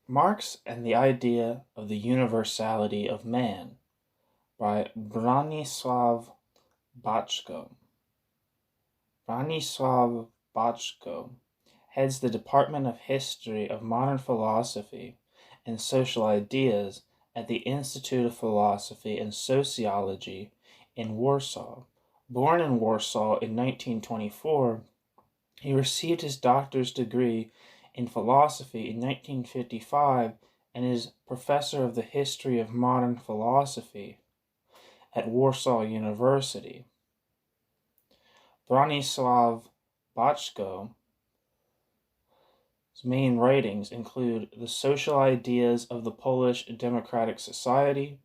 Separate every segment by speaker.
Speaker 1: Marx and the Idea of the Universality of Man by Bronislaw Baczko. Bronislaw Baczko heads the Department of History of Modern Philosophy and Social Ideas at the Institute of Philosophy and Sociology in Warsaw. Born in Warsaw in 1924, he received his doctor's degree in philosophy in 1955 and is professor of the history of modern philosophy at Warsaw University. Bronislaw Baczko's main writings include The Social Ideas of the Polish Democratic Society,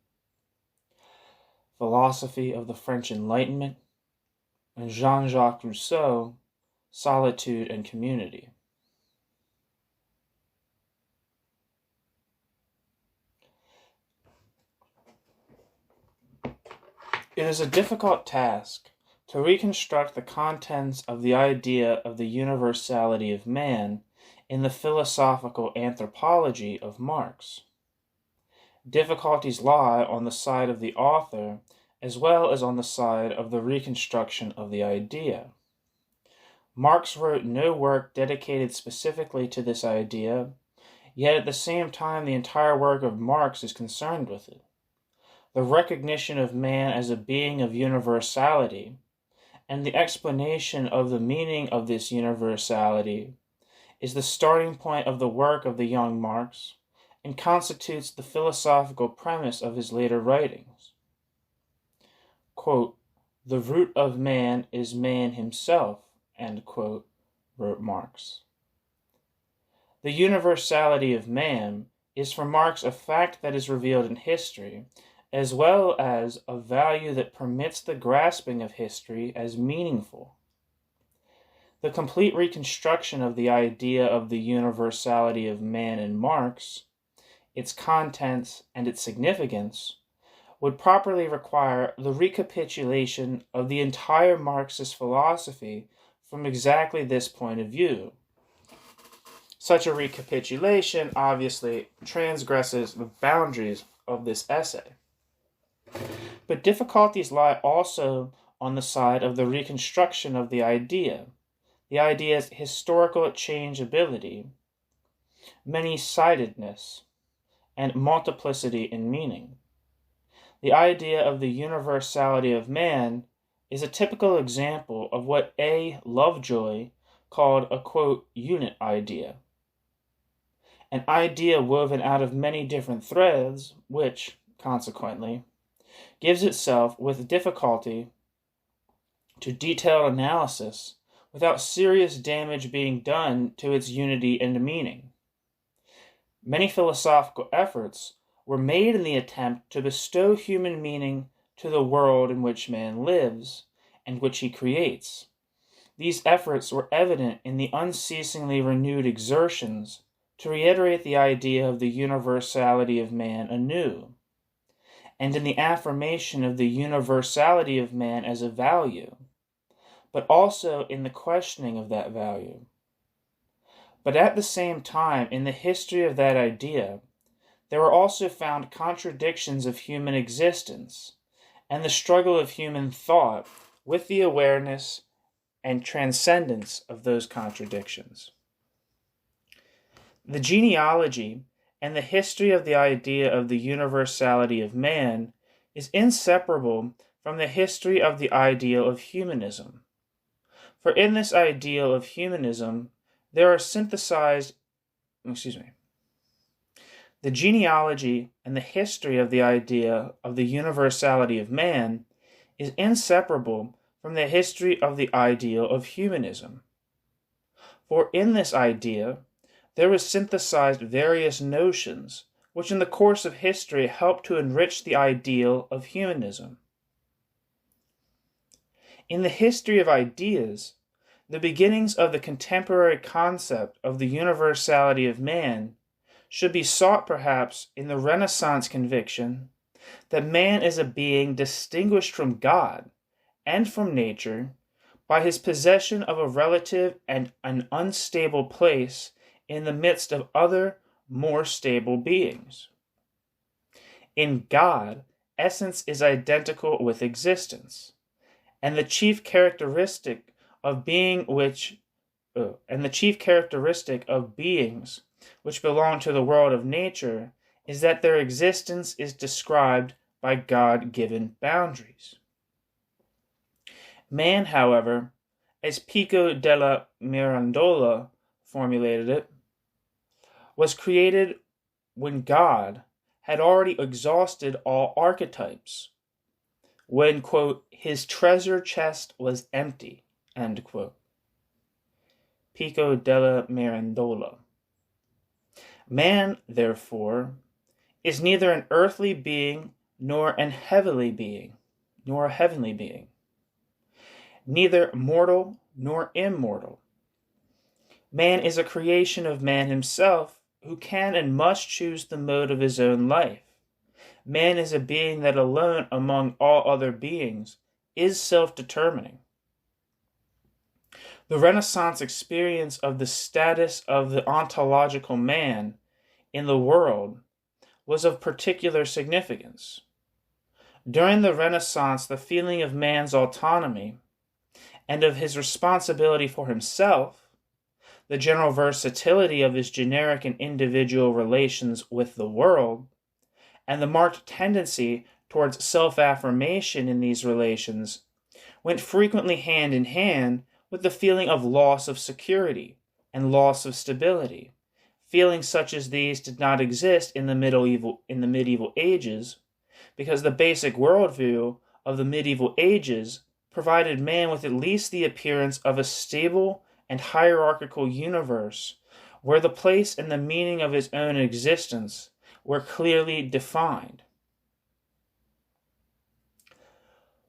Speaker 1: Philosophy of the French Enlightenment, and Jean-Jacques Rousseau, Solitude and Community. It is a difficult task to reconstruct the contents of the idea of the universality of man in the philosophical anthropology of Marx. Difficulties lie on the side of the author as well as on the side of the reconstruction of the idea. Marx wrote no work dedicated specifically to this idea, yet at the same time the entire work of Marx is concerned with it. The recognition of man as a being of universality, and the explanation of the meaning of this universality, is the starting point of the work of the young Marx, and constitutes the philosophical premise of his later writings. Quote, "The root of man is man himself," end quote, wrote Marx. The universality of man is for Marx a fact that is revealed in history, as well as a value that permits the grasping of history as meaningful. The complete reconstruction of the idea of the universality of man in Marx, its contents and its significance, would properly require the recapitulation of the entire Marxist philosophy from exactly this point of view. Such a recapitulation obviously transgresses the boundaries of this essay. But difficulties lie also on the side of the reconstruction of the idea's historical changeability, many-sidedness, and multiplicity in meaning. The idea of the universality of man is a typical example of what A. Lovejoy called a, quote, unit idea. An idea woven out of many different threads, which, consequently, gives itself with difficulty to detailed analysis without serious damage being done to its unity and meaning. Many philosophical efforts were made in the attempt to bestow human meaning to the world in which man lives and which he creates. These efforts were evident in the unceasingly renewed exertions to reiterate the idea of the universality of man anew, and in the affirmation of the universality of man as a value, but also in the questioning of that value. But at the same time, in the history of that idea, there were also found contradictions of human existence and the struggle of human thought with the awareness and transcendence of those contradictions. The genealogy and the history of the idea of the universality of man is inseparable from the history of the ideal of humanism. For in this ideal of humanism, there are synthesized, the genealogy and the history of the idea of the universality of man is inseparable from the history of the ideal of humanism. For in this idea, there was synthesized various notions which in the course of history helped to enrich the ideal of humanism. In the history of ideas, the beginnings of the contemporary concept of the universality of man should be sought perhaps in the Renaissance conviction that man is a being distinguished from God and from nature by his possession of a relative and an unstable place in the midst of other, more stable beings. In God, essence is identical with existence, and the chief characteristic of beings which belong to the world of nature is that their existence is described by God-given boundaries. Man, however, as Pico della Mirandola formulated it, was created when God had already exhausted all archetypes, when, quote, his treasure chest was empty, end quote. Pico della Mirandola. Man, therefore, is neither an earthly being nor a heavenly being, neither mortal nor immortal. Man is a creation of man himself, who can and must choose the mode of his own life. Man is a being that alone among all other beings is self-determining. The Renaissance experience of the status of the ontological man in the world was of particular significance. During the Renaissance, the feeling of man's autonomy and of his responsibility for himself, the general versatility of his generic and individual relations with the world, and the marked tendency towards self-affirmation in these relations went frequently hand in hand with the feeling of loss of security and loss of stability. Feelings such as these did not exist in the medieval ages, because the basic worldview of the medieval ages provided man with at least the appearance of a stable and hierarchical universe where the place and the meaning of his own existence were clearly defined.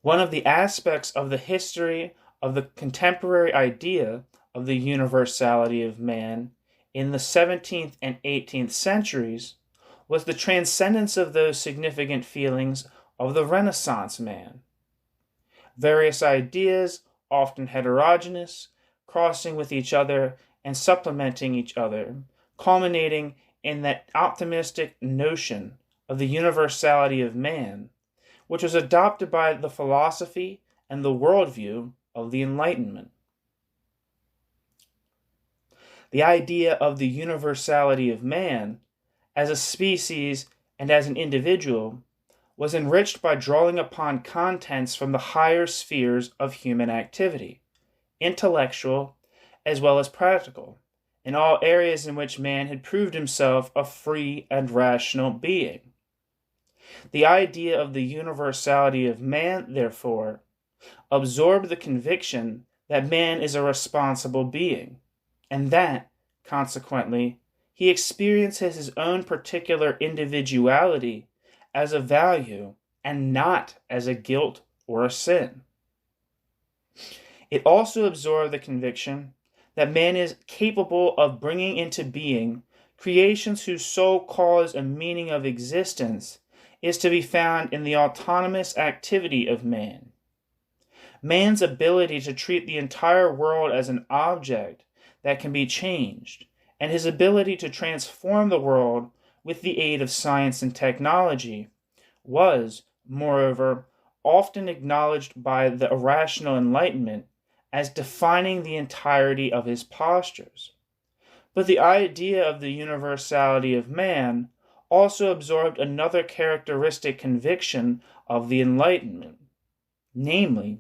Speaker 1: One of the aspects of the history of the contemporary idea of the universality of man in the 17th and 18th centuries was the transcendence of those significant feelings of the Renaissance man. Various ideas, often heterogeneous, crossing with each other and supplementing each other, culminating in that optimistic notion of the universality of man, which was adopted by the philosophy and the worldview of the Enlightenment. The idea of the universality of man, as a species and as an individual, was enriched by drawing upon contents from the higher spheres of human activity, intellectual as well as practical, in all areas in which man had proved himself a free and rational being. The idea of the universality of man, therefore, absorbed the conviction that man is a responsible being, and that, consequently, he experiences his own particular individuality as a value and not as a guilt or a sin. It also absorbed the conviction that man is capable of bringing into being creations whose sole cause and meaning of existence is to be found in the autonomous activity of man. Man's ability to treat the entire world as an object that can be changed, and his ability to transform the world with the aid of science and technology, was, moreover, often acknowledged by the irrational Enlightenment as defining the entirety of his postures. But the idea of the universality of man also absorbed another characteristic conviction of the Enlightenment, namely,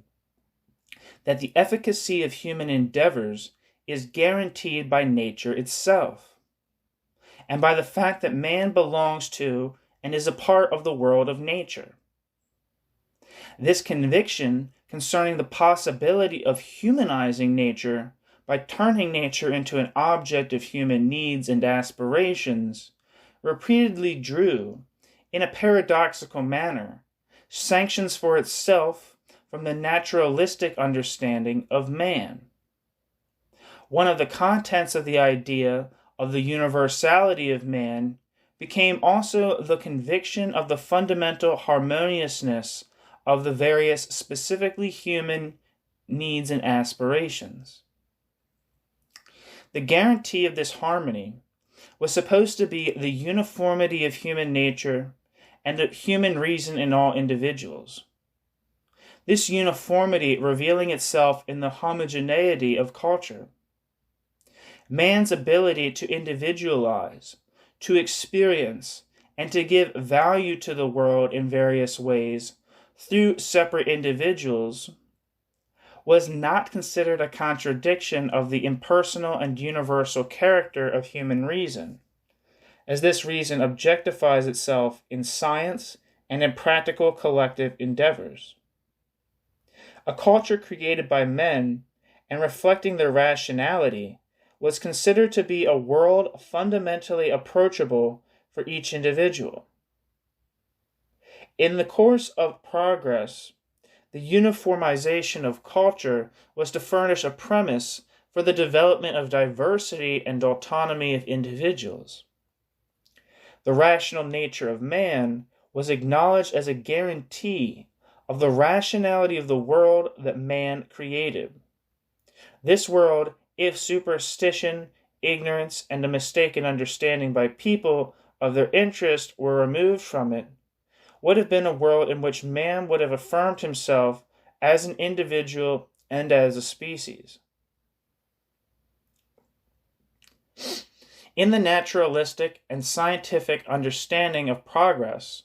Speaker 1: that the efficacy of human endeavors is guaranteed by nature itself, and by the fact that man belongs to and is a part of the world of nature. This conviction concerning the possibility of humanizing nature by turning nature into an object of human needs and aspirations repeatedly drew, in a paradoxical manner, sanctions for itself from the naturalistic understanding of man. One of the contents of the idea of the universality of man became also the conviction of the fundamental harmoniousness of the various specifically human needs and aspirations. The guarantee of this harmony was supposed to be the uniformity of human nature and of human reason in all individuals. This uniformity revealing itself in the homogeneity of culture. Man's ability to individualize, to experience, and to give value to the world in various ways through separate individuals was not considered a contradiction of the impersonal and universal character of human reason, as this reason objectifies itself in science and in practical collective endeavors. A culture created by men and reflecting their rationality was considered to be a world fundamentally approachable for each individual. In the course of progress, the uniformization of culture was to furnish a premise for the development of diversity and autonomy of individuals. The rational nature of man was acknowledged as a guarantee of the rationality of the world that man created. This world, if superstition, ignorance, and a mistaken understanding by people of their interest were removed from it, would have been a world in which man would have affirmed himself as an individual and as a species. In the naturalistic and scientific understanding of progress,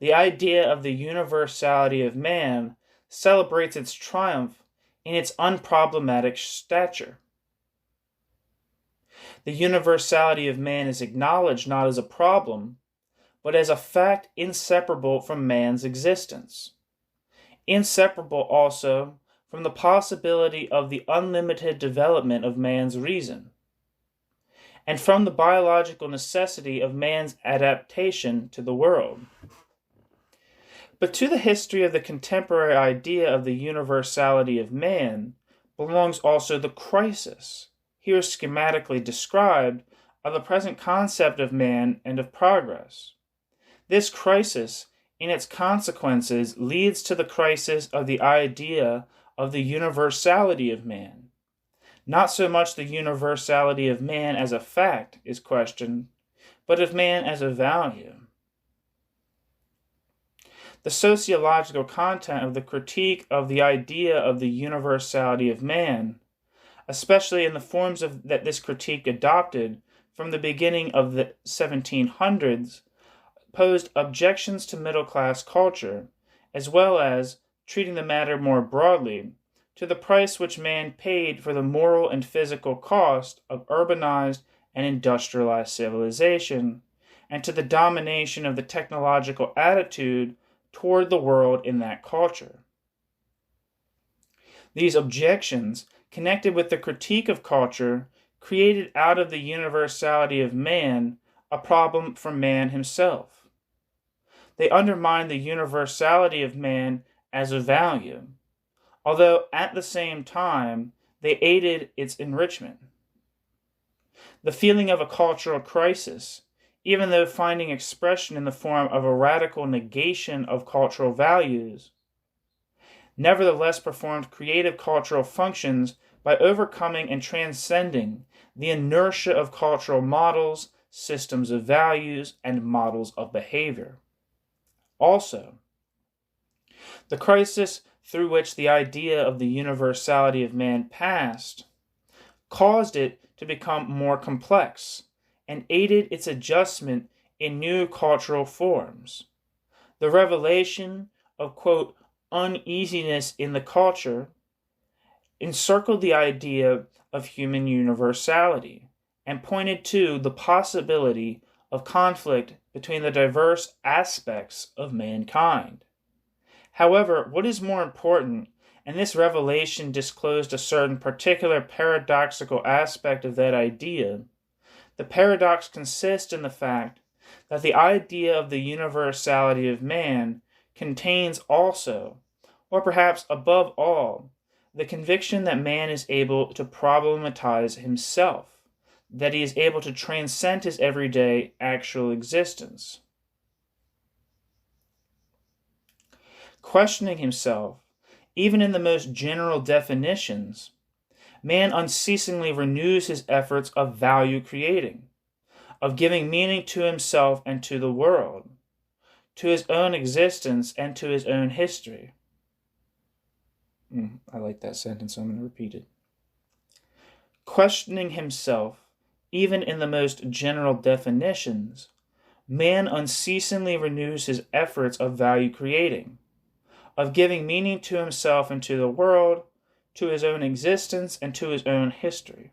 Speaker 1: the idea of the universality of man celebrates its triumph in its unproblematic stature. The universality of man is acknowledged not as a problem, but as a fact inseparable from man's existence. Inseparable also from the possibility of the unlimited development of man's reason, and from the biological necessity of man's adaptation to the world. But to the history of the contemporary idea of the universality of man belongs also the crisis, here schematically described, of the present concept of man and of progress. This crisis, in its consequences, leads to the crisis of the idea of the universality of man. Not so much the universality of man as a fact is questioned, but of man as a value. The sociological content of the critique of the idea of the universality of man, especially in the forms that this critique adopted from the beginning of the 1700s, posed objections to middle-class culture, as well as, treating the matter more broadly, to the price which man paid for the moral and physical cost of urbanized and industrialized civilization, and to the domination of the technological attitude toward the world in that culture. These objections, connected with the critique of culture, created out of the universality of man a problem for man himself. They undermined the universality of man as a value, although at the same time they aided its enrichment. The feeling of a cultural crisis, even though finding expression in the form of a radical negation of cultural values, nevertheless performed creative cultural functions by overcoming and transcending the inertia of cultural models, systems of values, and models of behavior. Also, the crisis through which the idea of the universality of man passed caused it to become more complex and aided its adjustment in new cultural forms. The revelation of, quote, uneasiness in the culture encircled the idea of human universality and pointed to the possibility of conflict between the diverse aspects of mankind. However, what is more important, and this revelation disclosed a certain particular paradoxical aspect of that idea, the paradox consists in the fact that the idea of the universality of man contains also, or perhaps above all, the conviction that man is able to problematize himself, that he is able to transcend his everyday actual existence. Questioning himself, even in the most general definitions, man unceasingly renews his efforts of value creating, of giving meaning to himself and to the world, to his own existence and to his own history. I like that sentence, so I'm going to repeat it. Questioning himself, even in the most general definitions, man unceasingly renews his efforts of value creating, of giving meaning to himself and to the world, to his own existence and to his own history.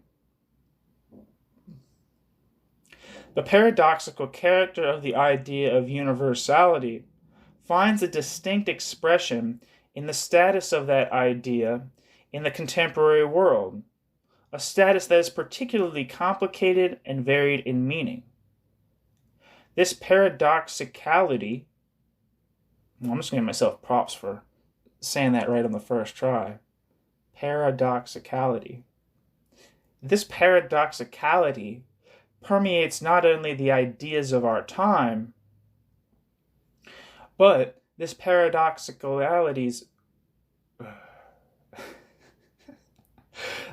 Speaker 1: The paradoxical character of the idea of universality finds a distinct expression in the status of that idea in the contemporary world, a status that is particularly complicated and varied in meaning. This paradoxicality, I'm just giving myself props for saying that right on the first try. Paradoxicality. This paradoxicality permeates not only the ideas of our time, but this paradoxicality's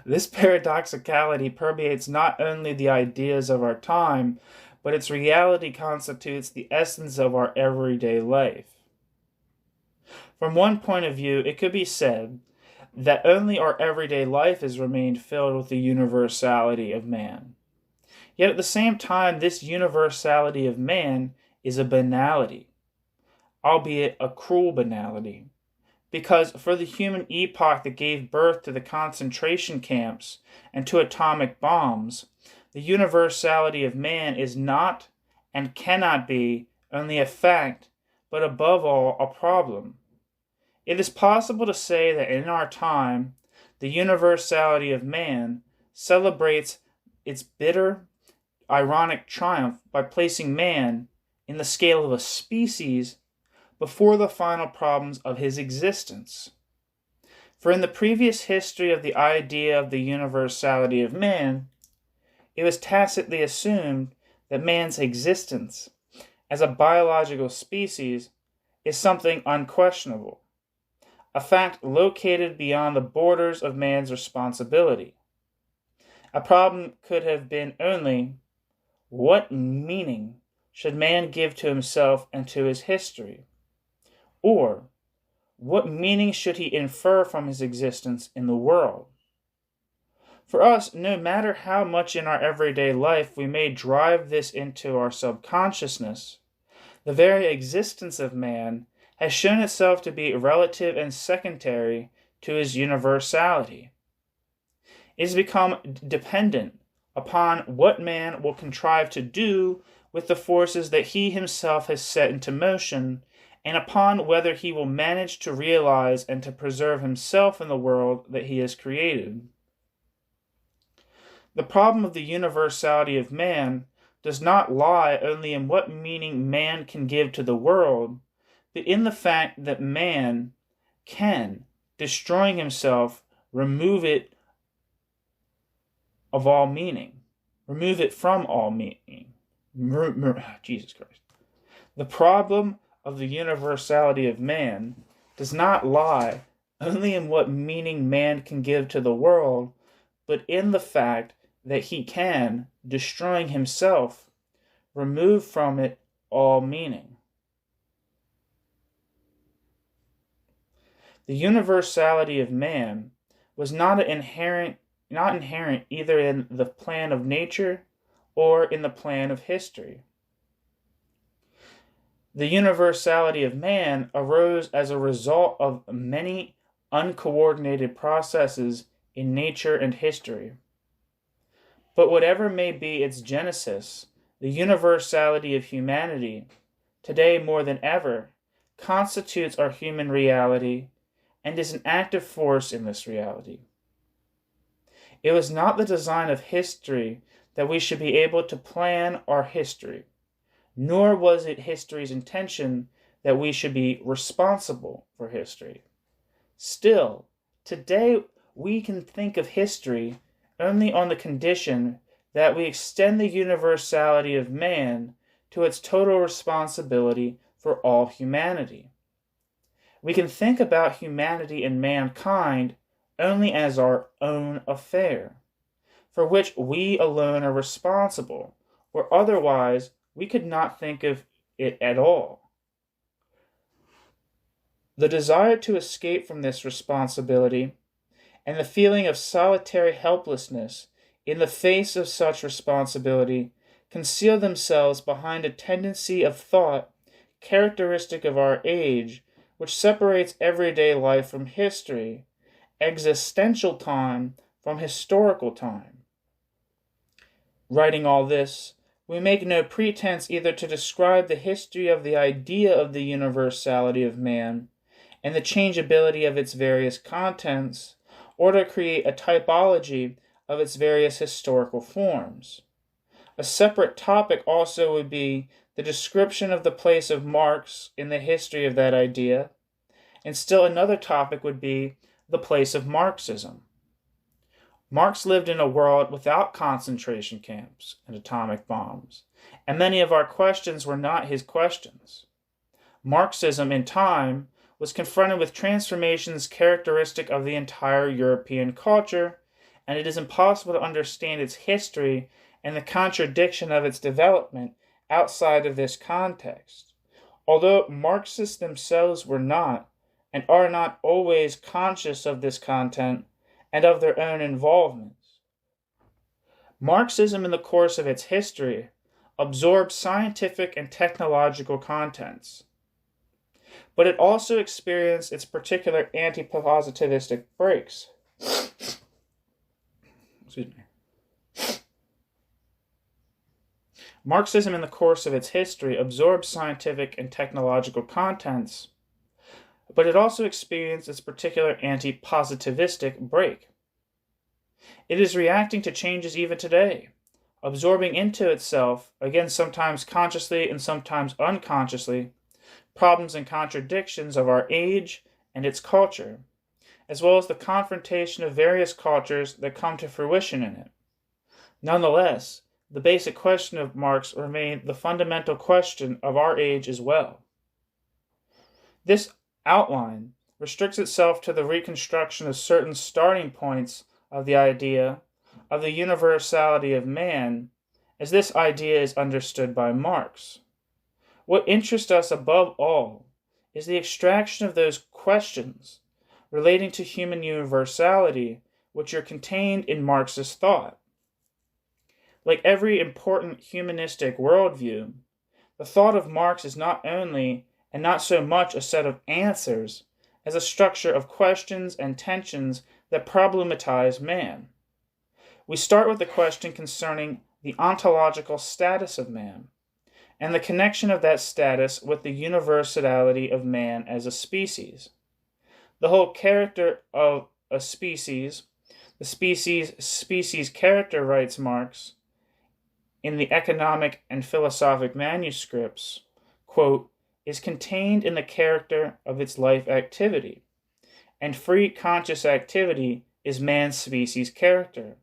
Speaker 1: This paradoxicality permeates not only the ideas of our time, but its reality constitutes the essence of our everyday life. From one point of view, it could be said that only our everyday life has remained filled with the universality of man. Yet at the same time, this universality of man is a banality, albeit a cruel banality, because for the human epoch that gave birth to the concentration camps and to atomic bombs, the universality of man is not and cannot be only a fact, but above all a problem. It is possible to say that in our time, the universality of man celebrates its bitter, ironic triumph by placing man in the scale of a species before the final problems of his existence. For in the previous history of the idea of the universality of man, it was tacitly assumed that man's existence as a biological species is something unquestionable, a fact located beyond the borders of man's responsibility. A problem could have been only, what meaning should man give to himself and to his history? Or, what meaning should he infer from his existence in the world? For us, no matter how much in our everyday life we may drive this into our subconsciousness, the very existence of man has shown itself to be relative and secondary to his universality. It has become dependent upon what man will contrive to do with the forces that he himself has set into motion, and upon whether he will manage to realize and to preserve himself in the world that he has created. The problem of the universality of man does not lie only in what meaning man can give to the world, but in the fact that man can, destroying himself, remove it of all meaning. Remove it from all meaning. Jesus Christ. The problem of the universality of man does not lie only in what meaning man can give to the world, but in the fact that he can, destroying himself, remove from it all meaning. The universality of man was not inherent either in the plan of nature or in the plan of history. The universality of man arose as a result of many uncoordinated processes in nature and history. But whatever may be its genesis, the universality of humanity, today more than ever, constitutes our human reality and is an active force in this reality. It was not the design of history that we should be able to plan our history, nor was it history's intention that we should be responsible for history. Still, today we can think of history only on the condition that we extend the universality of man to its total responsibility for all humanity. We can think about humanity and mankind only as our own affair, for which we alone are responsible, or otherwise we could not think of it at all. The desire to escape from this responsibility and the feeling of solitary helplessness in the face of such responsibility conceal themselves behind a tendency of thought characteristic of our age, which separates everyday life from history, existential time from historical time. Writing all this, we make no pretense either to describe the history of the idea of the universality of man and the changeability of its various contents, or to create a typology of its various historical forms. A separate topic also would be the description of the place of Marx in the history of that idea, and still another topic would be the place of Marxism. Marx lived in a world without concentration camps and atomic bombs, and many of our questions were not his questions. Marxism, in time, was confronted with transformations characteristic of the entire European culture, and it is impossible to understand its history and the contradiction of its development outside of this context. Although Marxists themselves were not, and are not always conscious of this content and of their own involvements. Marxism, in the course of its history, absorbed scientific and technological contents, but it also experienced its particular anti-positivistic breaks. Marxism, in the course of its history, absorbed scientific and technological contents, but it also experienced its particular anti-positivistic break. It is reacting to changes even today, absorbing into itself, again sometimes consciously and sometimes unconsciously, problems and contradictions of our age and its culture, as well as the confrontation of various cultures that come to fruition in it. Nonetheless, the basic question of Marx remained the fundamental question of our age as well. This outline restricts itself to the reconstruction of certain starting points of the idea of the universality of man, as this idea is understood by Marx. What interests us above all is the extraction of those questions relating to human universality which are contained in Marx's thought. Like every important humanistic worldview, the thought of Marx is not only and not so much a set of answers as a structure of questions and tensions that problematize man. We start with the question concerning the ontological status of man, and the connection of that status with the universality of man as a species. The whole character of a species, the species character, writes Marx, in the economic and philosophic manuscripts, quote, is contained in the character of its life activity, and free conscious activity is man's species character.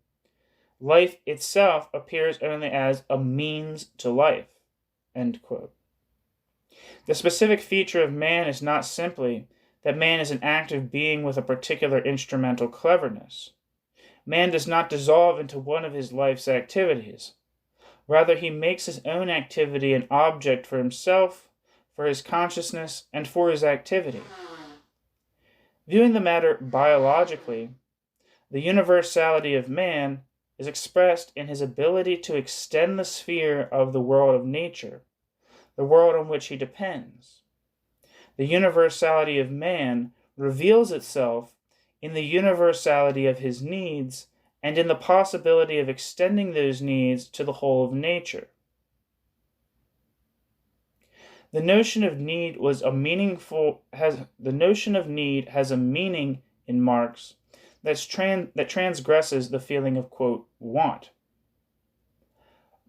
Speaker 1: Life itself appears only as a means to life, end quote. The specific feature of man is not simply that man is an active being with a particular instrumental cleverness. Man does not dissolve into one of his life's activities. Rather, he makes his own activity an object for himself, for his consciousness, and for his activity. Viewing the matter biologically, the universality of man is expressed in his ability to extend the sphere of the world of nature, the world on which he depends. The universality of man reveals itself in the universality of his needs and in the possibility of extending those needs to the whole of nature. The notion of need has a meaning in Marx that transgresses the feeling of, quote, want.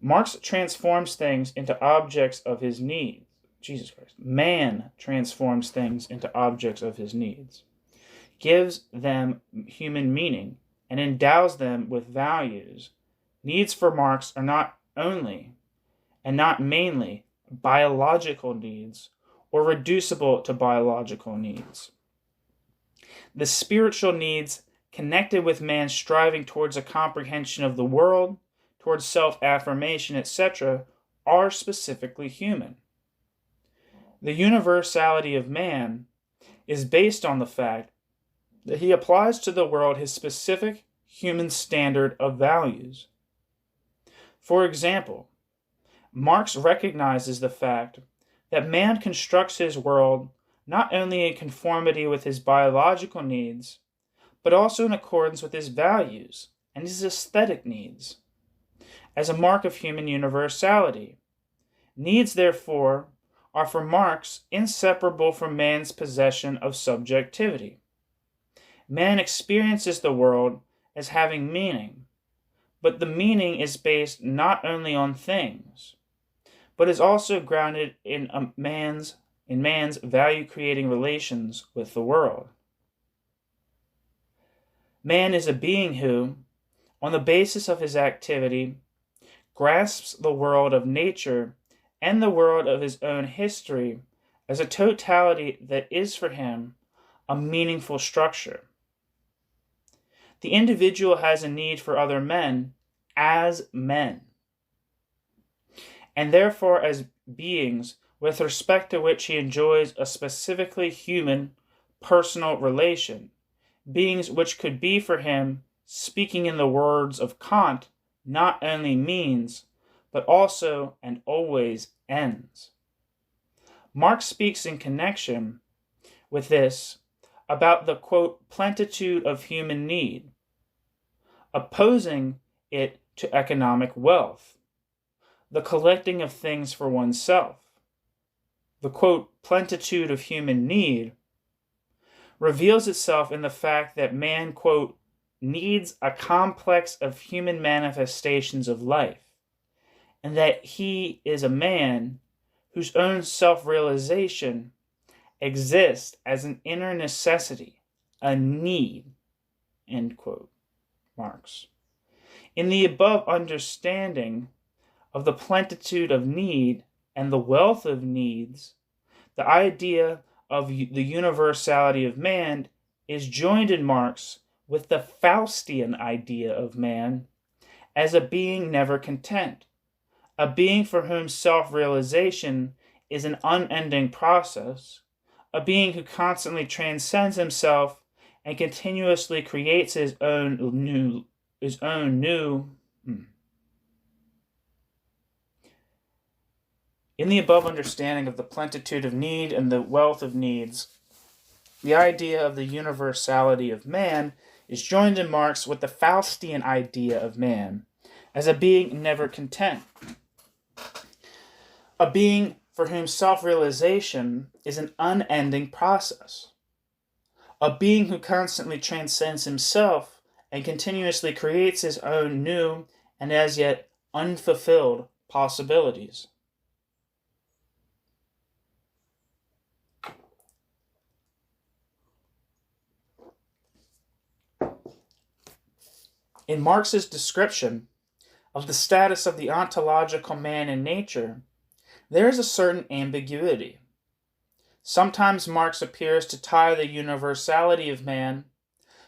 Speaker 1: Marx transforms things into objects of his needs. Jesus Christ. Man transforms things into objects of his needs, gives them human meaning, and endows them with values. Needs for Marx are not only, and not mainly, biological needs or reducible to biological needs. The spiritual needs connected with man's striving towards a comprehension of the world, towards self-affirmation, etc., are specifically human. The universality of man is based on the fact that he applies to the world his specific human standard of values. For example, Marx recognizes the fact that man constructs his world not only in conformity with his biological needs, but also in accordance with his values and his aesthetic needs, as a mark of human universality. Needs, therefore, are for Marx inseparable from man's possession of subjectivity. Man experiences the world as having meaning, but the meaning is based not only on things, but is also grounded in man's value-creating relations with the world. Man is a being who, on the basis of his activity, grasps the world of nature and the world of his own history as a totality that is for him a meaningful structure. The individual has a need for other men as men, and therefore as beings with respect to which he enjoys a specifically human, personal relation, beings which could be for him, speaking in the words of Kant, not only means, but also and always ends. Marx speaks in connection with this about the, quote, plenitude of human need, opposing it to economic wealth, the collecting of things for oneself. The, quote, plenitude of human need reveals itself in the fact that man, quote, needs a complex of human manifestations of life, and that he is a man whose own self-realization exists as an inner necessity, a need, end quote, Marx. In the above understanding of the plenitude of need and the wealth of needs, the idea of the universality of man is joined in Marx with the Faustian idea of man as a being never content, a being for whom self-realization is an unending process, a being who constantly transcends himself and continuously creates his own new. In the above understanding of the plenitude of need and the wealth of needs, the idea of the universality of man is joined in Marx with the Faustian idea of man as a being never content, a being for whom self-realization is an unending process, a being who constantly transcends himself and continuously creates his own new and as yet unfulfilled possibilities. In Marx's description of the status of the ontological man in nature, there is a certain ambiguity. Sometimes Marx appears to tie the universality of man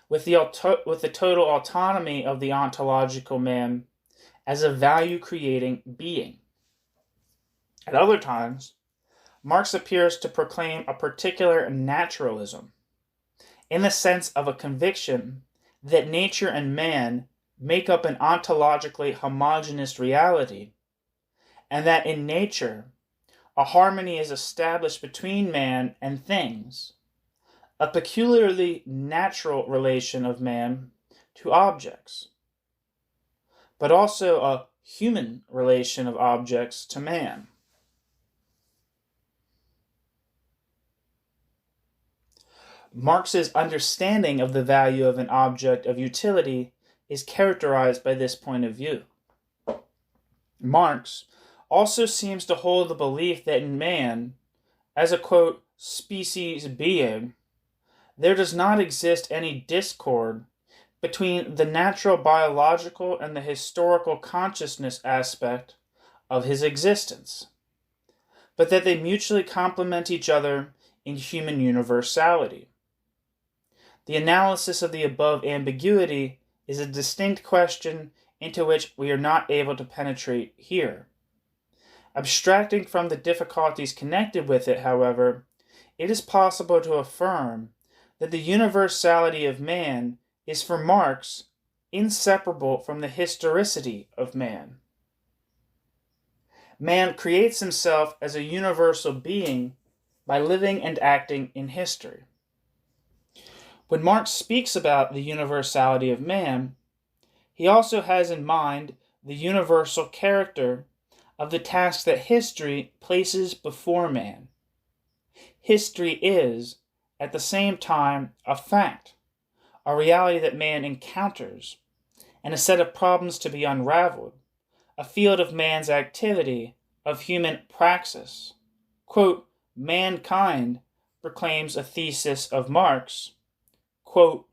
Speaker 1: with the total autonomy of the ontological man as a value-creating being. At other times, Marx appears to proclaim a particular naturalism, in the sense of a conviction that nature and man make up an ontologically homogeneous reality, and that in nature, a harmony is established between man and things, a peculiarly natural relation of man to objects, but also a human relation of objects to man. Marx's understanding of the value of an object of utility is characterized by this point of view. Marx also seems to hold the belief that in man, as a, quote, species being, there does not exist any discord between the natural biological and the historical consciousness aspect of his existence, but that they mutually complement each other in human universality. The analysis of the above ambiguity is a distinct question into which we are not able to penetrate here. Abstracting from the difficulties connected with it, however, it is possible to affirm that the universality of man is for Marx inseparable from the historicity of man. Man creates himself as a universal being by living and acting in history. When Marx speaks about the universality of man, he also has in mind the universal character of the task that history places before man. History is, at the same time, a fact, a reality that man encounters, and a set of problems to be unraveled, a field of man's activity, of human praxis. Quote, mankind, proclaims a thesis of Marx, quote,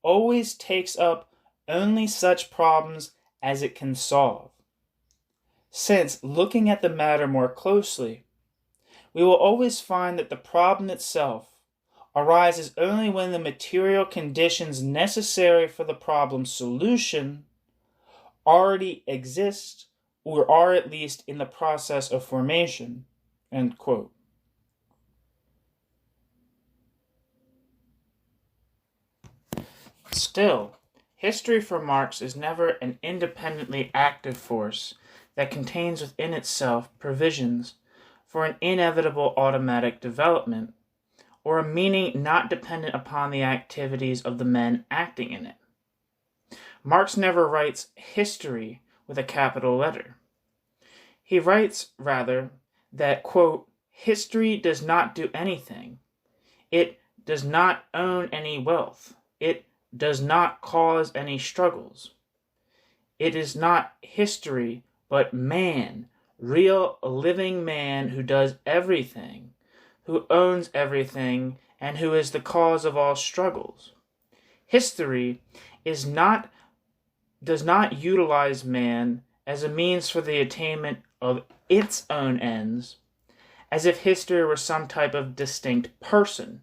Speaker 1: always takes up only such problems as it can solve. Since, looking at the matter more closely, we will always find that the problem itself arises only when the material conditions necessary for the problem's solution already exist or are at least in the process of formation. End quote. Still, history for Marx is never an independently active force that contains within itself provisions for an inevitable automatic development, or a meaning not dependent upon the activities of the men acting in it. Marx never writes history with a capital letter. He writes, rather, that, quote, history does not do anything. It does not own any wealth. It does not cause any struggles. It is not history, but man, real living man who does everything, who owns everything, and who is the cause of all struggles. History does not utilize man as a means for the attainment of its own ends, as if history were some type of distinct person.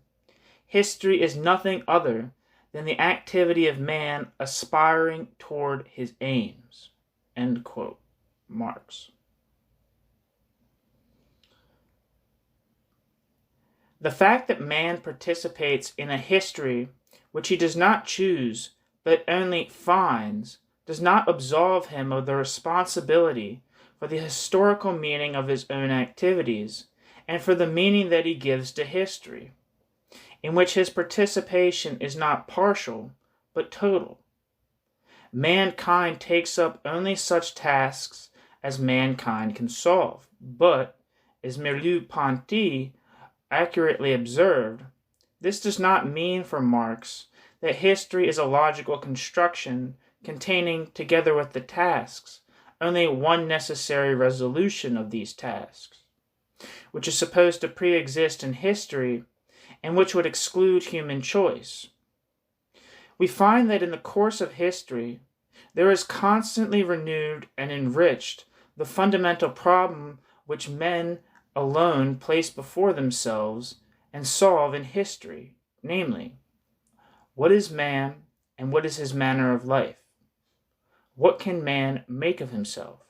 Speaker 1: History is nothing other than the activity of man aspiring toward his aims. End quote. Marx. The fact that man participates in a history which he does not choose, but only finds, does not absolve him of the responsibility for the historical meaning of his own activities, and for the meaning that he gives to history, in which his participation is not partial, but total. Mankind takes up only such tasks as mankind can solve, but, as Merleau-Ponty accurately observed, this does not mean for Marx that history is a logical construction containing, together with the tasks, only one necessary resolution of these tasks, which is supposed to pre-exist in history and which would exclude human choice. We find that in the course of history, there is constantly renewed and enriched the fundamental problem which men alone place before themselves and solve in history, namely, what is man and what is his manner of life? What can man make of himself?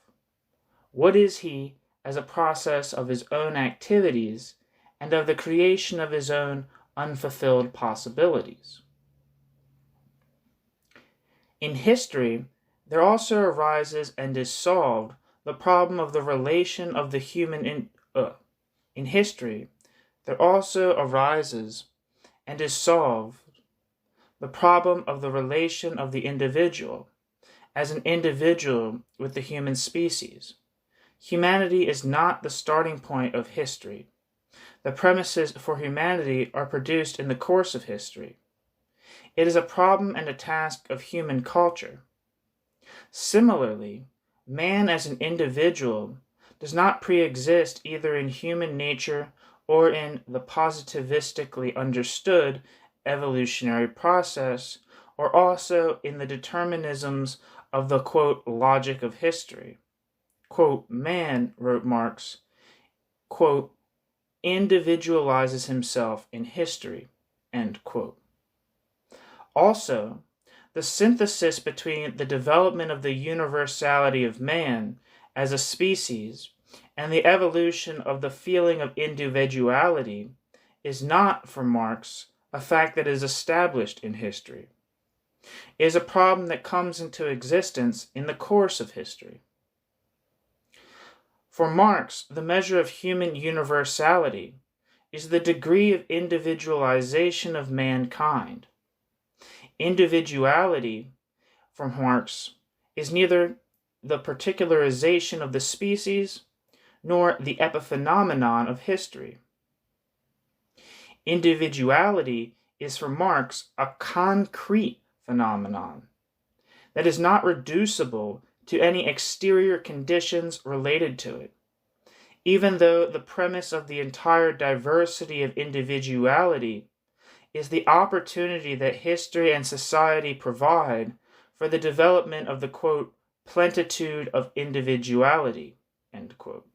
Speaker 1: What is he as a process of his own activities and of the creation of his own unfulfilled possibilities? In history, there also arises and is solved the problem of the relation of the human in history, there also arises and is solved the problem of the relation of the individual as an individual with the human species. Humanity is not the starting point of history. The premises for humanity are produced in the course of history. It is a problem and a task of human culture. Similarly, man as an individual does not pre-exist either in human nature or in the positivistically understood evolutionary process, or also in the determinisms of the, quote, logic of history. Quote, man, wrote Marx, quote, individualizes himself in history, end quote. Also, the synthesis between the development of the universality of man as a species and the evolution of the feeling of individuality is not, for Marx, a fact that is established in history. It is a problem that comes into existence in the course of history. For Marx, the measure of human universality is the degree of individualization of mankind. Individuality, for Marx, is neither the particularization of the species nor the epiphenomenon of history. Individuality is, for Marx, a concrete phenomenon that is not reducible to any exterior conditions related to it, even though the premise of the entire diversity of individuality is the opportunity that history and society provide for the development of the, quote, plenitude of individuality, end quote.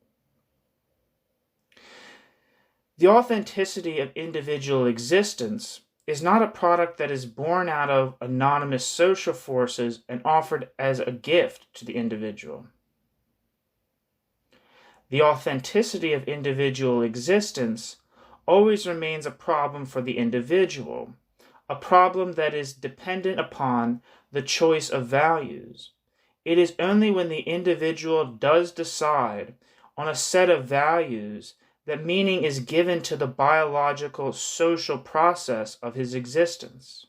Speaker 1: The authenticity of individual existence is not a product that is born out of anonymous social forces and offered as a gift to the individual. The authenticity of individual existence always remains a problem for the individual, a problem that is dependent upon the choice of values. It is only when the individual does decide on a set of values that meaning is given to the biological social process of his existence.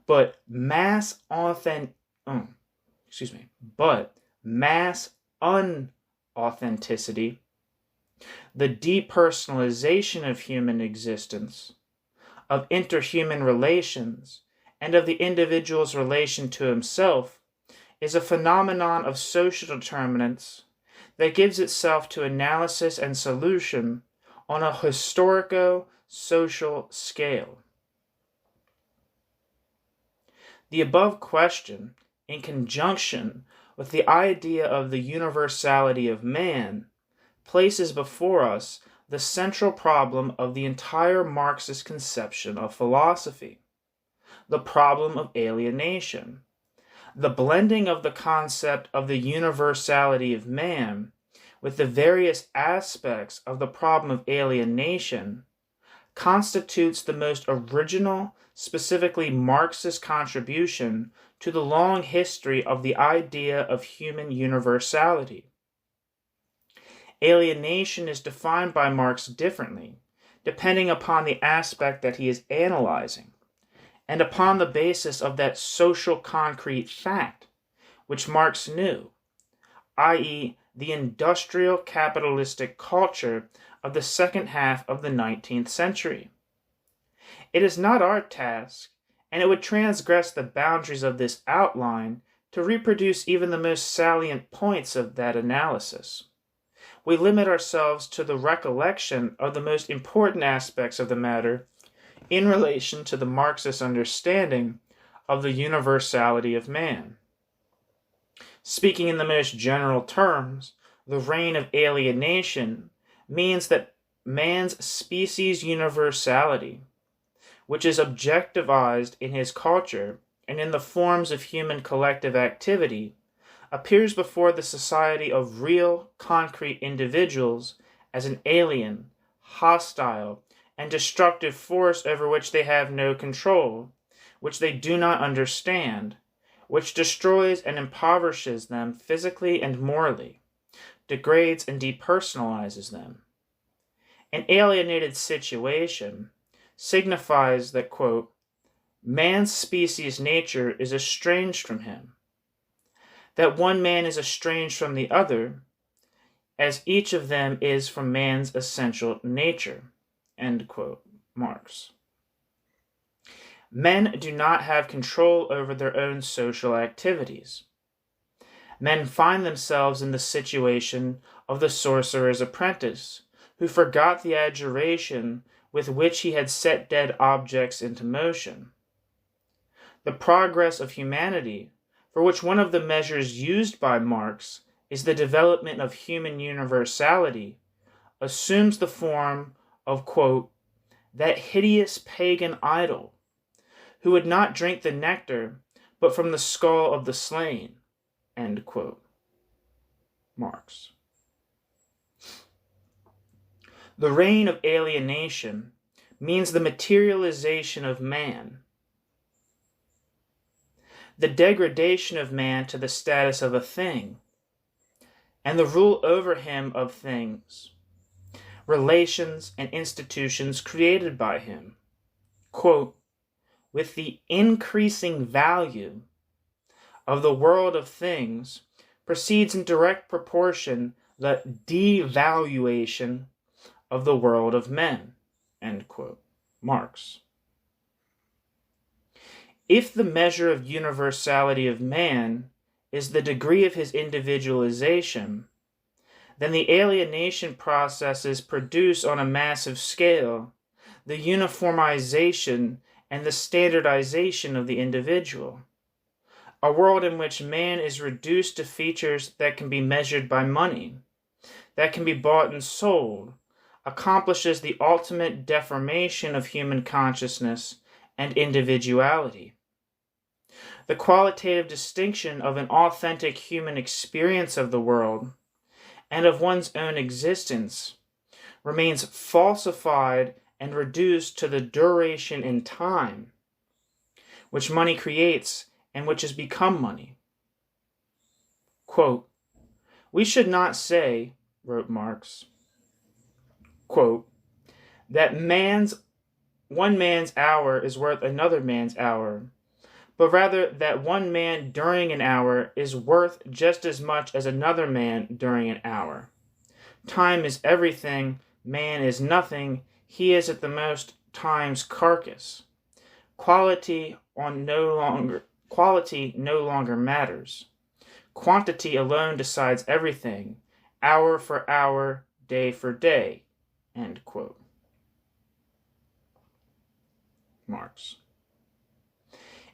Speaker 1: But mass unauthenticity, the depersonalization of human existence, of interhuman relations, and of the individual's relation to himself, is a phenomenon of social determinants that gives itself to analysis and solution on a historico-social scale. The above question, in conjunction with the idea of the universality of man, places before us the central problem of the entire Marxist conception of philosophy, the problem of alienation. The blending of the concept of the universality of man with the various aspects of the problem of alienation constitutes the most original, specifically Marxist contribution to the long history of the idea of human universality. Alienation is defined by Marx differently, depending upon the aspect that he is analyzing, and upon the basis of that social concrete fact, which Marx knew, i.e., the industrial capitalistic culture of the second half of the 19th century. It is not our task, and it would transgress the boundaries of this outline to reproduce even the most salient points of that analysis. We limit ourselves to the recollection of the most important aspects of the matter in relation to the Marxist understanding of the universality of man. Speaking in the most general terms, the reign of alienation means that man's species universality, which is objectivized in his culture and in the forms of human collective activity, appears before the society of real, concrete individuals as an alien, hostile, and destructive force over which they have no control, which they do not understand, which destroys and impoverishes them physically and morally, degrades and depersonalizes them. An alienated situation signifies that, quote, man's species nature is estranged from him, that one man is estranged from the other, as each of them is from man's essential nature, end quote, Marx. Men do not have control over their own social activities. Men find themselves in the situation of the sorcerer's apprentice, who forgot the adjuration with which he had set dead objects into motion. The progress of humanity, for which one of the measures used by Marx is the development of human universality, assumes the form of, quote, that hideous pagan idol, who would not drink the nectar but from the skull of the slain. End quote. Marx. The reign of alienation means the materialization of man, the degradation of man to the status of a thing, and the rule over him of things, relations and institutions created by him. Quote, with the increasing value of the world of things proceeds in direct proportion the devaluation of the world of men. End quote. Marx. If the measure of universality of man is the degree of his individualization, then the alienation processes produce on a massive scale the uniformization and the standardization of the individual. A world in which man is reduced to features that can be measured by money, that can be bought and sold, accomplishes the ultimate deformation of human consciousness and individuality. The qualitative distinction of an authentic human experience of the world and of one's own existence remains falsified and reduced to the duration in time which money creates and which has become money. Quote, we should not say, wrote Marx, quote, that one man's hour is worth another man's hour, but rather that one man during an hour is worth just as much as another man during an hour. Time is everything, man is nothing, he is at the most time's carcass. Quality no longer matters. Quantity alone decides everything, hour for hour, day for day. End quote. Marx.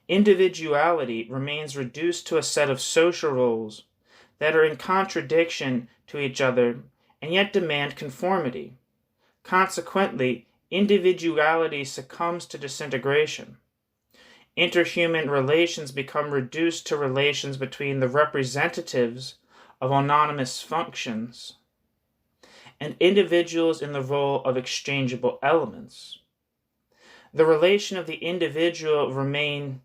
Speaker 1: Individuality remains reduced to a set of social roles that are in contradiction to each other and yet demand conformity. Consequently, individuality succumbs to disintegration. Interhuman relations become reduced to relations between the representatives of autonomous functions and individuals in the role of exchangeable elements. The relations of the individual remain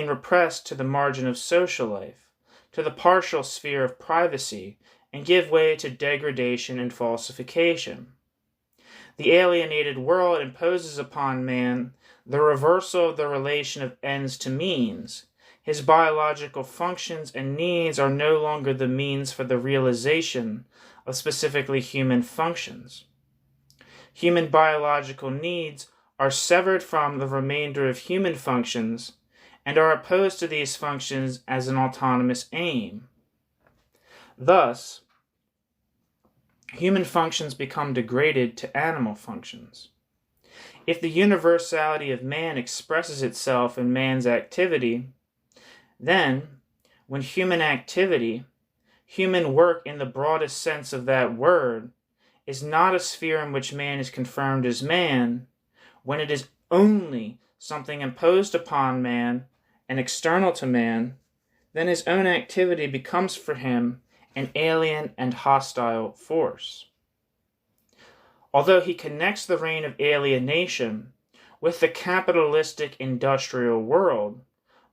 Speaker 1: repressed to the margin of social life, to the partial sphere of privacy, and give way to degradation and falsification. The alienated world imposes upon man the reversal of the relation of ends to means. His biological functions and needs are no longer the means for the realization of specifically human functions. Human biological needs are severed from the remainder of human functions and are opposed to these functions as an autonomous aim. Thus, human functions become degraded to animal functions. If the universality of man expresses itself in man's activity, then, when human activity, human work in the broadest sense of that word, is not a sphere in which man is confirmed as man, when it is only something imposed upon man and external to man, then his own activity becomes for him an alien and hostile force. Although he connects the reign of alienation with the capitalistic industrial world,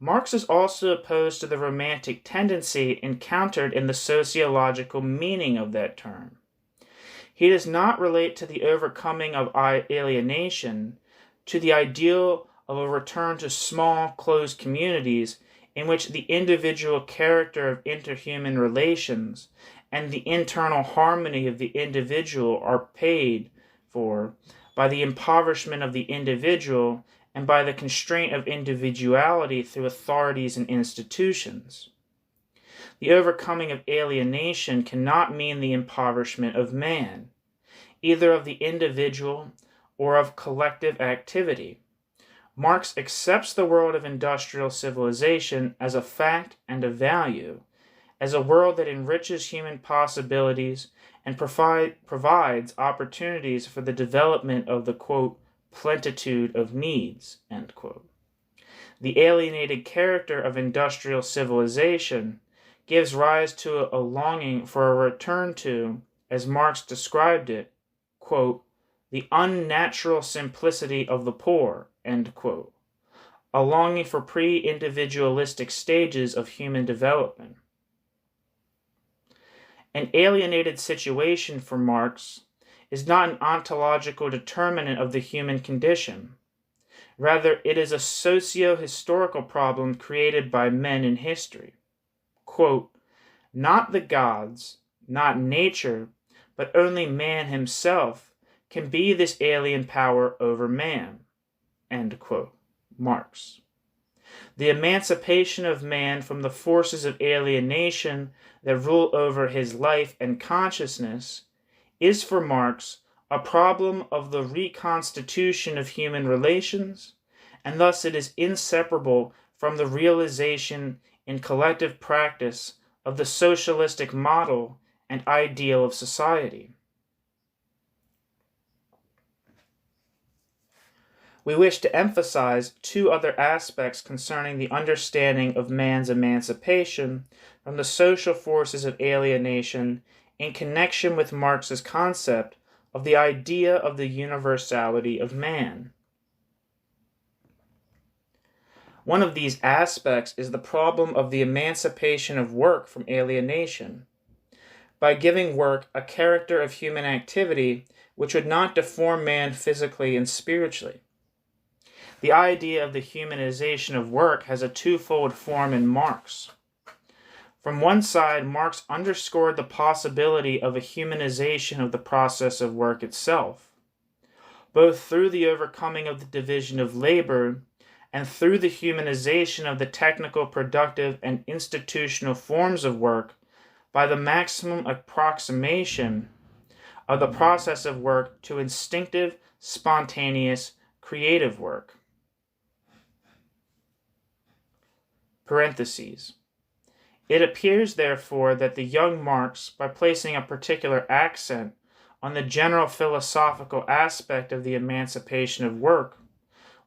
Speaker 1: Marx is also opposed to the romantic tendency encountered in the sociological meaning of that term. He does not relate to the overcoming of alienation to the ideal of a return to small, closed communities in which the individual character of interhuman relations and the internal harmony of the individual are paid for by the impoverishment of the individual and by the constraint of individuality through authorities and institutions. The overcoming of alienation cannot mean the impoverishment of man, either of the individual or of collective activity. Marx accepts the world of industrial civilization as a fact and a value, as a world that enriches human possibilities and provides opportunities for the development of the, quote, plenitude of needs, end quote. The alienated character of industrial civilization gives rise to a longing for a return to, as Marx described it, quote, the unnatural simplicity of the poor, end quote, a longing for pre-individualistic stages of human development. An alienated situation for Marx is not an ontological determinant of the human condition. Rather, it is a socio-historical problem created by men in history. Quote, not the gods, not nature, but only man himself can be this alien power over man, end quote. Marx. The emancipation of man from the forces of alienation that rule over his life and consciousness is for Marx a problem of the reconstitution of human relations, and thus it is inseparable from the realization in collective practice of the socialistic model and ideal of society. We wish to emphasize two other aspects concerning the understanding of man's emancipation from the social forces of alienation in connection with Marx's concept of the idea of the universality of man. One of these aspects is the problem of the emancipation of work from alienation, by giving work a character of human activity which would not deform man physically and spiritually. The idea of the humanization of work has a twofold form in Marx. From one side, Marx underscored the possibility of a humanization of the process of work itself, both through the overcoming of the division of labor and through the humanization of the technical, productive, and institutional forms of work by the maximum approximation of the process of work to instinctive, spontaneous, creative work. Parentheses. It appears, therefore, that the young Marx, by placing a particular accent on the general philosophical aspect of the emancipation of work,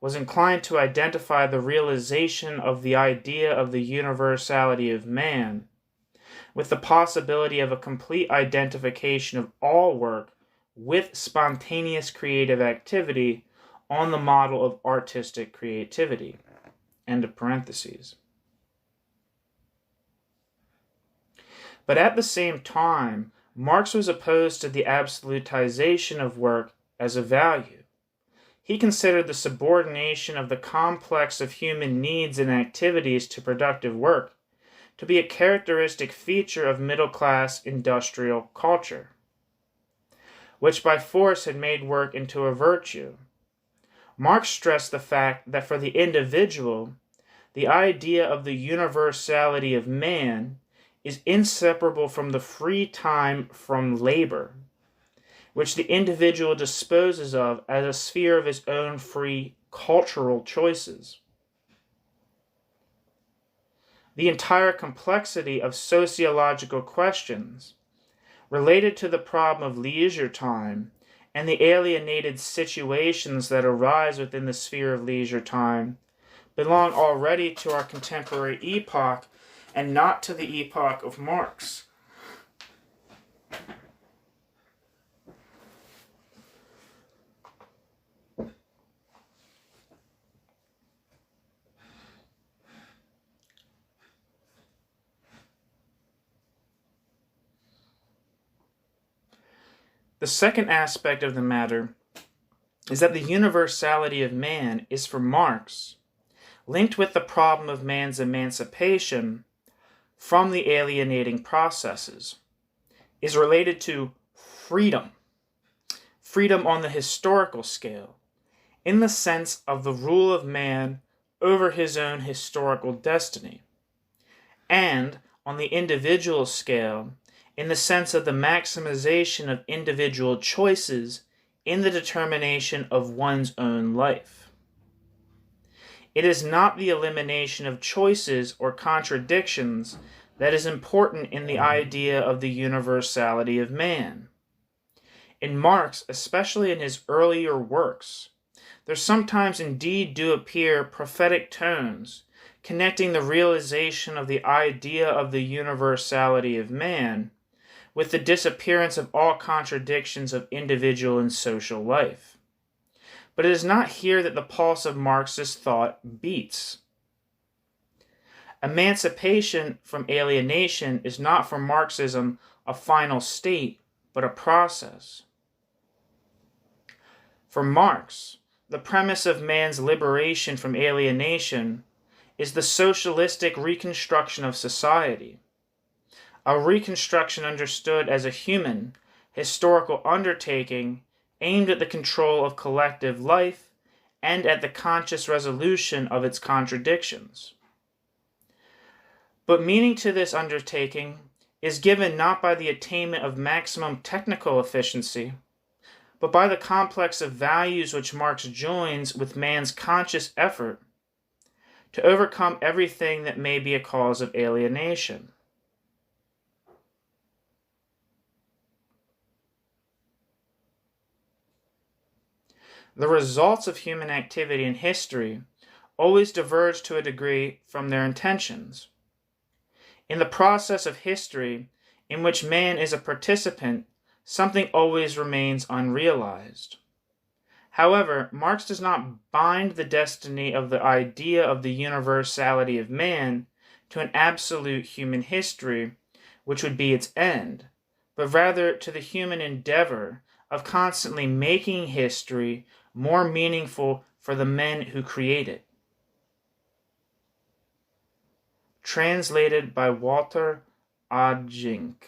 Speaker 1: was inclined to identify the realization of the idea of the universality of man with the possibility of a complete identification of all work with spontaneous creative activity on the model of artistic creativity. End of parentheses. But at the same time, Marx was opposed to the absolutization of work as a value. He considered the subordination of the complex of human needs and activities to productive work to be a characteristic feature of middle-class industrial culture, which by force had made work into a virtue. Marx stressed the fact that for the individual, the idea of the universality of man is inseparable from the free time from labor, which the individual disposes of as a sphere of his own free cultural choices. The entire complexity of sociological questions related to the problem of leisure time and the alienated situations that arise within the sphere of leisure time belong already to our contemporary epoch and not to the epoch of Marx. The second aspect of the matter is that the universality of man is for Marx linked with the problem of man's emancipation from the alienating processes, is related to freedom. Freedom on the historical scale, in the sense of the rule of man over his own historical destiny, and on the individual scale, in the sense of the maximization of individual choices in the determination of one's own life. It is not the elimination of choices or contradictions that is important in the idea of the universality of man. In Marx, especially in his earlier works, there sometimes indeed do appear prophetic tones connecting the realization of the idea of the universality of man with the disappearance of all contradictions of individual and social life. But it is not here that the pulse of Marxist thought beats. Emancipation from alienation is not for Marxism a final state, but a process. For Marx, the premise of man's liberation from alienation is the socialistic reconstruction of society, a reconstruction understood as a human, historical undertaking aimed at the control of collective life and at the conscious resolution of its contradictions. But meaning to this undertaking is given not by the attainment of maximum technical efficiency, but by the complex of values which Marx joins with man's conscious effort to overcome everything that may be a cause of alienation. The results of human activity in history always diverge to a degree from their intentions. In the process of history, in which man is a participant, something always remains unrealized. However, Marx does not bind the destiny of the idea of the universality of man to an absolute human history, which would be its end, but rather to the human endeavor of constantly making history more meaningful for the men who create it. Translated by Walter Adajnik.